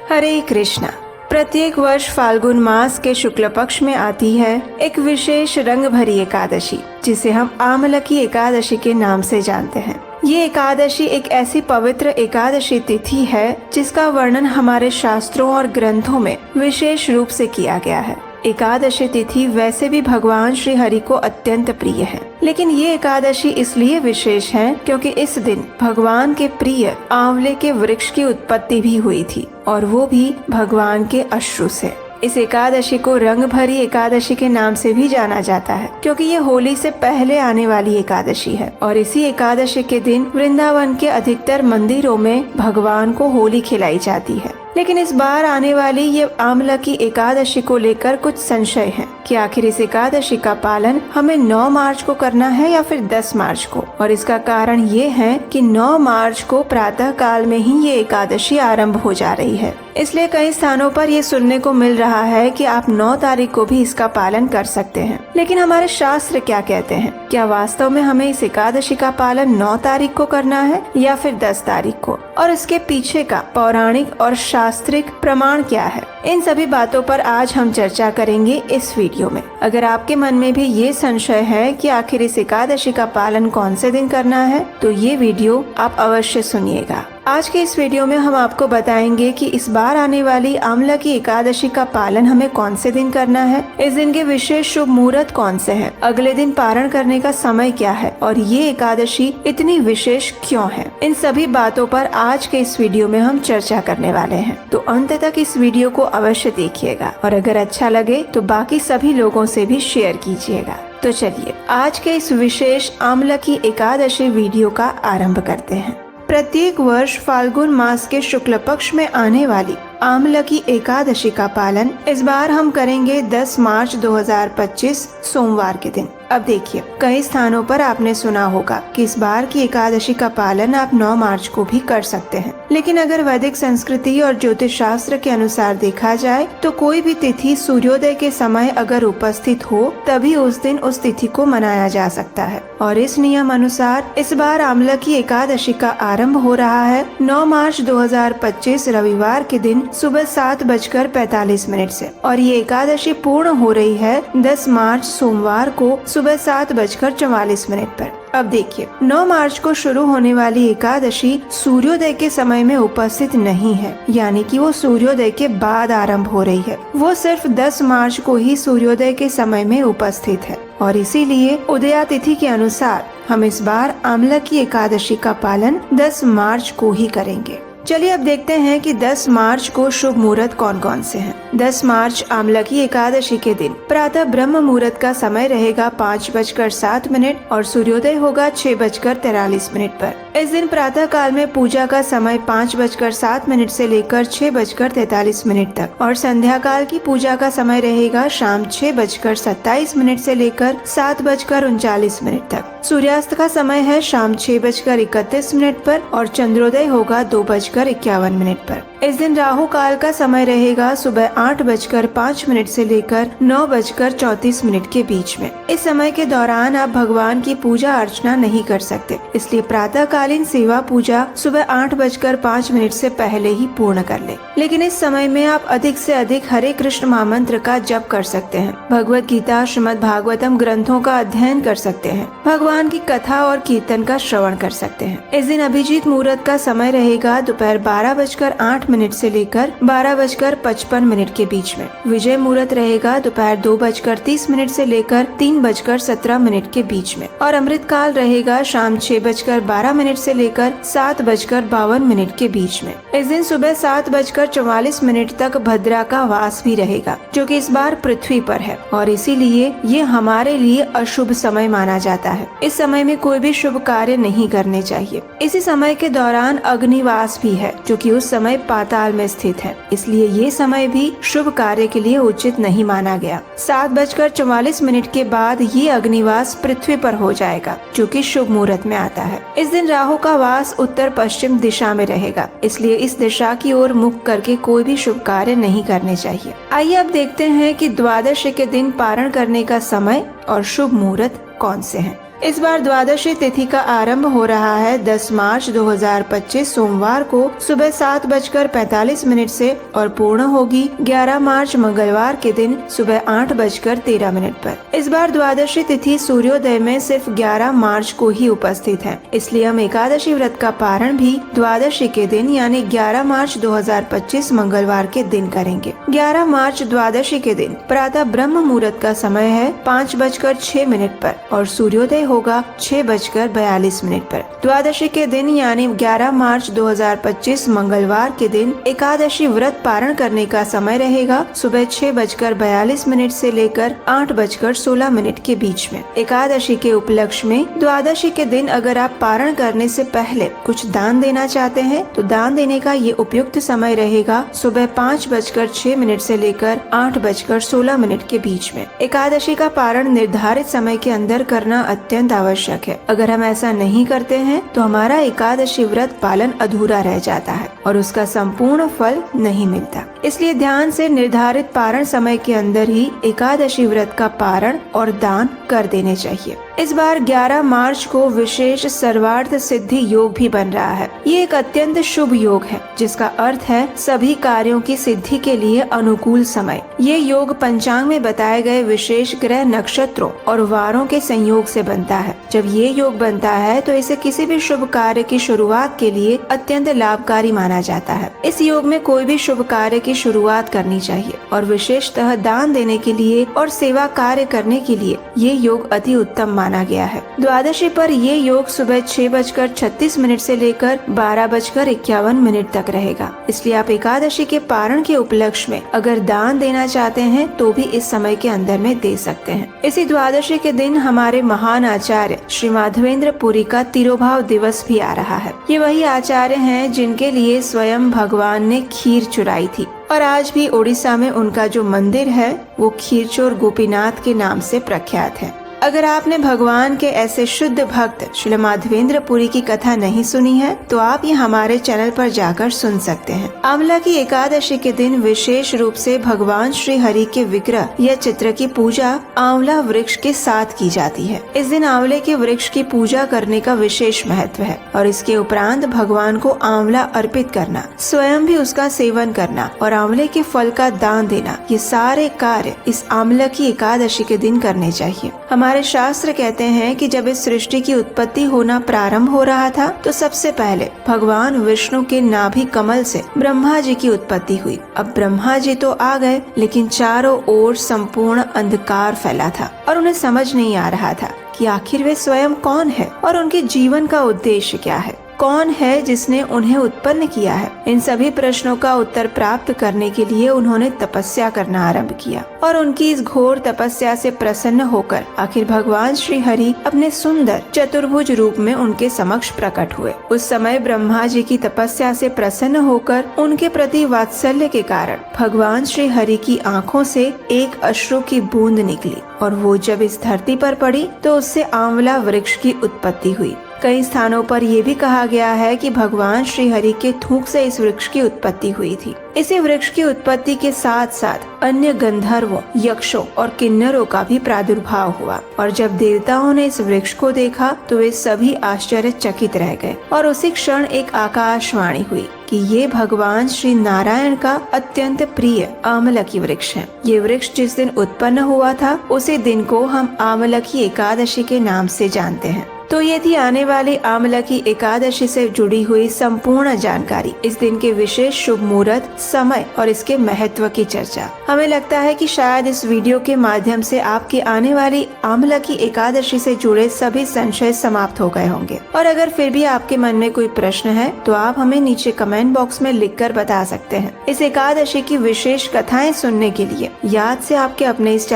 हरे कृष्णा। प्रत्येक वर्ष फाल्गुन मास के शुक्ल पक्ष में आती है एक विशेष रंग भरी एकादशी, जिसे हम आमलकी एकादशी के नाम से जानते हैं। ये एकादशी एक ऐसी पवित्र एकादशी तिथि है जिसका वर्णन हमारे शास्त्रों और ग्रंथों में विशेष रूप से किया गया है। एकादशी तिथि वैसे भी भगवान श्री हरि को अत्यंत प्रिय है, लेकिन ये एकादशी इसलिए विशेष है क्योंकि इस दिन भगवान के प्रिय आंवले के वृक्ष की उत्पत्ति भी हुई थी, और वो भी भगवान के अश्रु से। इस एकादशी को रंग भरी एकादशी के नाम से भी जाना जाता है क्योंकि ये होली से पहले आने वाली एकादशी है, और इसी एकादशी के दिन वृंदावन के अधिकतर मंदिरों में भगवान को होली खिलाई जाती है। लेकिन इस बार आने वाली ये आमलकी एकादशी को लेकर कुछ संशय है कि आखिर इस एकादशी का पालन हमें 9 मार्च को करना है या फिर 10 मार्च को। और इसका कारण ये है कि 9 मार्च को प्रातः काल में ही ये एकादशी आरंभ हो जा रही है, इसलिए कई स्थानों पर ये सुनने को मिल रहा है कि आप 9 तारीख को भी इसका पालन कर सकते हैं। लेकिन हमारे शास्त्र क्या कहते हैं? क्या वास्तव में हमें इस एकादशी का पालन 9 तारीख को करना है या फिर 10 तारीख को? और इसके पीछे का पौराणिक और शास्त्रिक प्रमाण क्या है? इन सभी बातों पर आज हम चर्चा करेंगे इस वीडियो में। अगर आपके मन में भी ये संशय है कि आखिर इस एकादशी का पालन कौन से दिन करना है, तो ये वीडियो आप अवश्य सुनिएगा। आज के इस वीडियो में हम आपको बताएंगे कि इस बार आने वाली आमलकी एकादशी का पालन हमें कौन से दिन करना है, इस दिन के विशेष शुभ मुहूर्त कौन से हैं, अगले दिन पारण करने का समय क्या है, और ये एकादशी इतनी विशेष क्यों है। इन सभी बातों पर आज के इस वीडियो में हम चर्चा करने वाले हैं, तो अंत तक इस वीडियो को अवश्य देखिएगा, और अगर अच्छा लगे तो बाकी सभी लोगों से भी शेयर कीजिएगा। तो चलिए आज के इस विशेष आमलकी एकादशी वीडियो का आरंभ करते हैं। प्रत्येक वर्ष फाल्गुन मास के शुक्ल पक्ष में आने वाली आमलकी एकादशी का पालन इस बार हम करेंगे 10 मार्च 2025 सोमवार के दिन। अब देखिए, कई स्थानों पर आपने सुना होगा कि इस बार की एकादशी का पालन आप 9 मार्च को भी कर सकते हैं, लेकिन अगर वैदिक संस्कृति और ज्योतिष शास्त्र के अनुसार देखा जाए तो कोई भी तिथि सूर्योदय के समय अगर उपस्थित हो तभी उस दिन उस तिथि को मनाया जा सकता है। और इस नियम अनुसार इस बार आमलकी एकादशी का आरंभ हो रहा है 9 मार्च 2025 रविवार के दिन सुबह 7:45 से, और ये एकादशी पूर्ण हो रही है 10 मार्च सोमवार को सुबह 7:44 पर। अब देखिए, 9 मार्च को शुरू होने वाली एकादशी सूर्योदय के समय में उपस्थित नहीं है, यानी कि वो सूर्योदय के बाद आरंभ हो रही है। वो सिर्फ 10 मार्च को ही सूर्योदय के समय में उपस्थित है, और इसीलिए उदया तिथि के अनुसार हम इस बार आमलकी एकादशी का पालन 10 मार्च को ही करेंगे। चलिए अब देखते हैं कि 10 मार्च को शुभ मुहूर्त कौन कौन से हैं। 10 मार्च आमलकी एकादशी के दिन प्रातः ब्रह्म मुहूर्त का समय रहेगा 5:07 और सूर्योदय होगा 6:43 पर। इस दिन प्रातः काल में पूजा का समय 5:07 से लेकर 6:43 तक, और संध्या काल की पूजा का समय रहेगा शाम 6:27 से लेकर 7:39 तक। सूर्यास्त का समय है शाम 6:31 पर, और चंद्रोदय होगा 2:51 पर। इस दिन राहु काल का समय रहेगा सुबह 8:05 से लेकर 9:34 के बीच में। इस समय के दौरान आप भगवान की पूजा अर्चना नहीं कर सकते, इसलिए प्रातःकालीन सेवा पूजा सुबह 8:05 से पहले ही पूर्ण कर ले। लेकिन इस समय में आप अधिक से अधिक हरे कृष्ण महामंत्र का जप कर सकते हैं, भगवत गीता, श्रीमद् भागवतम ग्रंथों का अध्ययन कर सकते हैं, भगवान की कथा और कीर्तन का श्रवण कर सकते हैं। इस दिन अभिजीत मुहूर्त का समय रहेगा दोपहर 12:08 से लेकर 12:55 के बीच में। विजय मुहूर्त रहेगा दोपहर 2:30 से लेकर 3:17 के बीच में, और अमृत काल रहेगा शाम 6:12 से लेकर 7:52 के बीच में। इस दिन सुबह 7:44 तक भद्रा का वास भी रहेगा, जो कि इस बार पृथ्वी पर है, और इसीलिए ये हमारे लिए अशुभ समय माना जाता है। इस समय में कोई भी शुभ कार्य नहीं करने चाहिए। इसी समय के दौरान अग्निवास भी है, जो कि उस समय पाताल में स्थित है, इसलिए ये समय भी शुभ कार्य के लिए उचित नहीं माना गया। 7:44 के बाद ये अग्निवास पृथ्वी पर हो जाएगा, जो कि शुभ मुहूर्त में आता है। इस दिन राहु का वास उत्तर पश्चिम दिशा में रहेगा, इसलिए इस दिशा की ओर मुख करके कोई भी शुभ कार्य नहीं करने चाहिए। आइए अब देखते हैं कि द्वादशी के दिन पारण करने का समय और शुभ मुहूर्त कौन से हैं। इस बार द्वादशी तिथि का आरंभ हो रहा है 10 मार्च 2025 सोमवार को सुबह 7:45 से और पूर्ण होगी 11 मार्च मंगलवार के दिन सुबह 8:13 पर। इस बार द्वादशी तिथि सूर्योदय में सिर्फ 11 मार्च को ही उपस्थित है, इसलिए हम एकादशी व्रत का पारण भी द्वादशी के दिन यानी 11 मार्च 2025 मंगलवार के दिन करेंगे। 11 मार्च द्वादशी के दिन प्रातः ब्रह्म मुहूर्त का समय है 5:06 पर और सूर्योदय होगा 6:42 पर। द्वादशी के दिन यानी 11 मार्च 2025 मंगलवार के दिन एकादशी व्रत पारण करने का समय रहेगा सुबह 6:42 से लेकर 8:16 के बीच में। एकादशी के उपलक्ष्य में द्वादशी के दिन अगर आप पारण करने से पहले कुछ दान देना चाहते हैं तो दान देने का ये उपयुक्त समय रहेगा सुबह 5:06 से लेकर 8:16 के बीच में। एकादशी का पारण निर्धारित समय के अंदर करना अत्यंत आवश्यक है। अगर हम ऐसा नहीं करते हैं तो हमारा एकादशी व्रत पालन अधूरा रह जाता है और उसका संपूर्ण फल नहीं मिलता। इसलिए ध्यान से निर्धारित पारण समय के अंदर ही एकादशी व्रत का पारण और दान कर देने चाहिए। इस बार 11 मार्च को विशेष सर्वार्थ सिद्धि योग भी बन रहा है। ये एक अत्यंत शुभ योग है जिसका अर्थ है सभी कार्यों की सिद्धि के लिए अनुकूल समय। ये योग पंचांग में बताए गए विशेष ग्रह नक्षत्रों और वारों के संयोग से बनता है। जब ये योग बनता है तो इसे किसी भी शुभ कार्य की शुरुआत के लिए अत्यंत लाभकारी माना जाता है। इस योग में कोई भी शुभ कार्य की शुरुआत करनी चाहिए और विशेषतः दान देने के लिए और सेवा कार्य करने के लिए ये योग अति उत्तम माना गया है। द्वादशी पर ये योग सुबह 6:36 से लेकर 12:51 तक रहेगा। इसलिए आप एकादशी के पारण के उपलक्ष्य में अगर दान देना चाहते हैं तो भी इस समय के अंदर में दे सकते हैं। इसी द्वादशी के दिन हमारे महान आचार्य श्री माधवेंद्र पुरी का तिरोभाव दिवस भी आ रहा है। ये वही आचार्य हैं जिनके लिए स्वयं भगवान ने खीर चुराई थी और आज भी उड़ीसा में उनका जो मंदिर है वो खीरचोर गोपीनाथ के नाम से प्रख्यात है। अगर आपने भगवान के ऐसे शुद्ध भक्त श्री माधवेंद्र पुरी की कथा नहीं सुनी है तो आप ये हमारे चैनल पर जाकर सुन सकते हैं। आंवला की एकादशी के दिन विशेष रूप से भगवान श्री हरि के विग्रह या चित्र की पूजा आंवला वृक्ष के साथ की जाती है। इस दिन आंवले के वृक्ष की पूजा करने का विशेष महत्व है और इसके उपरांत भगवान को आंवला अर्पित करना, स्वयं भी उसका सेवन करना और आंवले के फल का दान देना, ये सारे कार्य इस आंवला की एकादशी के दिन करने चाहिए। हमारे शास्त्र कहते हैं कि जब इस सृष्टि की उत्पत्ति होना प्रारंभ हो रहा था तो सबसे पहले भगवान विष्णु के नाभि कमल से ब्रह्मा जी की उत्पत्ति हुई। अब ब्रह्मा जी तो आ गए लेकिन चारों ओर संपूर्ण अंधकार फैला था और उन्हें समझ नहीं आ रहा था कि आखिर वे स्वयं कौन है और उनके जीवन का उद्देश्य क्या है, कौन है जिसने उन्हें उत्पन्न किया है। इन सभी प्रश्नों का उत्तर प्राप्त करने के लिए उन्होंने तपस्या करना आरंभ किया और उनकी इस घोर तपस्या से प्रसन्न होकर आखिर भगवान श्री हरि अपने सुंदर चतुर्भुज रूप में उनके समक्ष प्रकट हुए। उस समय ब्रह्मा जी की तपस्या से प्रसन्न होकर उनके प्रति वात्सल्य के कारण भगवान श्री हरि की आंखों से एक अश्रु की बूंद निकली और वो जब इस धरती पर पड़ी तो उससे आंवला वृक्ष की उत्पत्ति हुई। कई स्थानों पर यह भी कहा गया है कि भगवान श्री हरि के थूक से इस वृक्ष की उत्पत्ति हुई थी। इसी वृक्ष की उत्पत्ति के साथ साथ अन्य गंधर्वों, यक्षों और किन्नरों का भी प्रादुर्भाव हुआ और जब देवताओं ने इस वृक्ष को देखा तो वे सभी आश्चर्यचकित रह गए और उसी क्षण एक आकाशवाणी हुई कि ये भगवान श्री नारायण का अत्यंत प्रिय आमलकी वृक्ष है। ये वृक्ष जिस दिन उत्पन्न हुआ था उसी दिन को हम आमलकी एकादशी के नाम से जानते हैं। तो ये थी आने वाली आमलकी एकादशी से जुड़ी हुई संपूर्ण जानकारी, इस दिन के विशेष शुभ मुहूर्त, समय और इसके महत्व की चर्चा। हमें लगता है कि शायद इस वीडियो के माध्यम से आपके आने वाली आमलकी एकादशी से जुड़े सभी संशय समाप्त हो गए होंगे और अगर फिर भी आपके मन में कोई प्रश्न है तो आप हमें नीचे कमेंट बॉक्स में लिखकर बता सकते हैं। इस एकादशी की विशेष कथाएं सुनने के लिए याद से आपके अपने इस